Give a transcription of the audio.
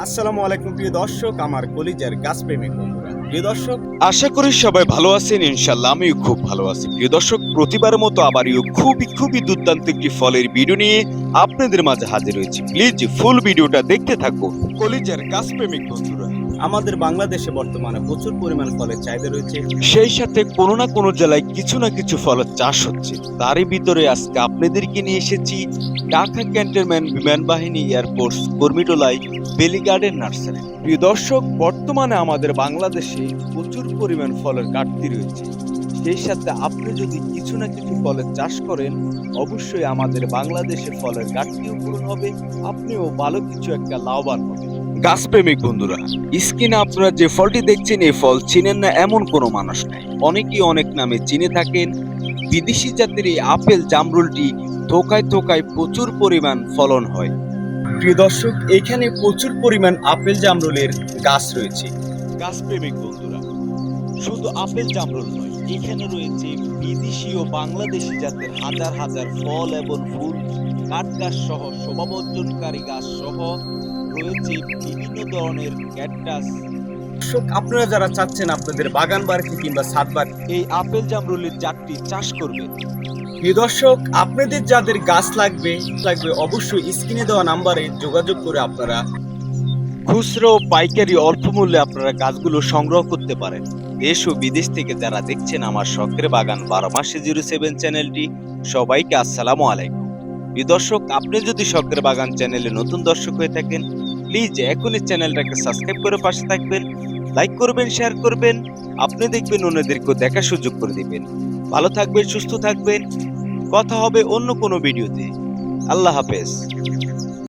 আসসালামু আলাইকুম প্রিয় দর্শক, আমার কলিজার গাছপ্রেমিক বন্ধুরা। প্রিয় দর্শক, আশা করি সবাই ভালো আছেন। ইনশাল্লাহ আমিও খুব ভালো আছি। প্রিয় দর্শক, প্রতিবারের মতো আবারও খুবই দুর্দান্ত একটি ফলের ভিডিও নিয়ে আপনাদের মাঝে হাজির হয়েছি। প্লিজ ফুল ভিডিওটা দেখতে থাকুন কলিজার গাছপ্রেমিক বন্ধুরা। আমাদের বাংলাদেশে বর্তমানে প্রচুর পরিমাণ ফলের চাহিদা রয়েছে। সেই সাথে কোনো না কোনো জেলায় কিছু না কিছু ফলের চাষ হচ্ছে। তারই ভিতরে আজকে আপনাদেরকে নিয়ে এসেছি ঢাকা ক্যান্টনমেন্ট বিমান বাহিনী এয়ারফোর্স কর্মীটোলায় বেলি গার্ডেন নার্সারি। প্রিয় দর্শক, বর্তমানে আমাদের বাংলাদেশে প্রচুর পরিমাণ ফলের ঘাটতি রয়েছে। সেই সাথে আপনি যদি কিছু না কিছু ফলের চাষ করেন, অবশ্যই আমাদের বাংলাদেশে ফলের ঘাটতিও পূরণ হবে, আপনিও ভালো কিছু একটা লাভবান হবেন। গাছপ্রেমিক বন্ধুরা, স্ক্রিনে আপনারা যে ফলটি দেখছেন, এই ফল চিনেন না এমন কোনো মানুষ নাই। অনেকেই অনেক নামে চিনে থাকেন। বিদেশি জাতের এই আপেল জামরুলটি থোকায় থোকায় প্রচুর পরিমাণ ফলন হয়। প্রিয় দর্শক, এখানে প্রচুর পরিমাণ আপেল জামরুলের গাছ রয়েছে। গাছপ্রেমিক বন্ধুরা, শুধু আপেল জামরুল নয়, এখানে রয়েছে বিদেশি ও বাংলাদেশি জাতের হাজার হাজার ফল এবং ফুল, কাঠ গাছ সহ শোভাবর্ধনকারী গাছ সহ রয়েছে বিভিন্ন ধরনের ক্যাকটাস। দর্শক, আপনারা যারা চাচ্ছেন আপনাদের বাগান বাড়িতে কিংবা ছাদ বাড়িতে এই আপেল জামরুলের জাতটি চাষ করবেন, প্রিয় দর্শক, আপনাদের যাদের গাছ লাগবে অবশ্যই স্ক্রিনে দেওয়া নাম্বারে যোগাযোগ করে আপনারা খুচরো ও পাইকারি অল্প মূল্যে আপনারা গাছগুলো সংগ্রহ করতে পারেন। দেশ ও বিদেশ থেকে যারা দেখছেন আমার শখের বাগান 12 মাসে 07 চ্যানেলটি, সবাইকে আসসালামু আলাইকুম। প্রিয় দর্শক, আপনি যদি শখের বাগান চ্যানেলে নতুন দর্শক হয়ে থাকেন, প্লিজ এখনই চ্যানেলটাকে সাবস্ক্রাইব করে পাশে থাকবেন, লাইক করবেন, শেয়ার করবেন। আপনি দেখবেন অন্যদেরকেও দেখার সুযোগ করে দিবেন। ভালো থাকবেন, সুস্থ থাকবেন। কথা হবে অন্য কোনো ভিডিওতে। আল্লাহ হাফেজ।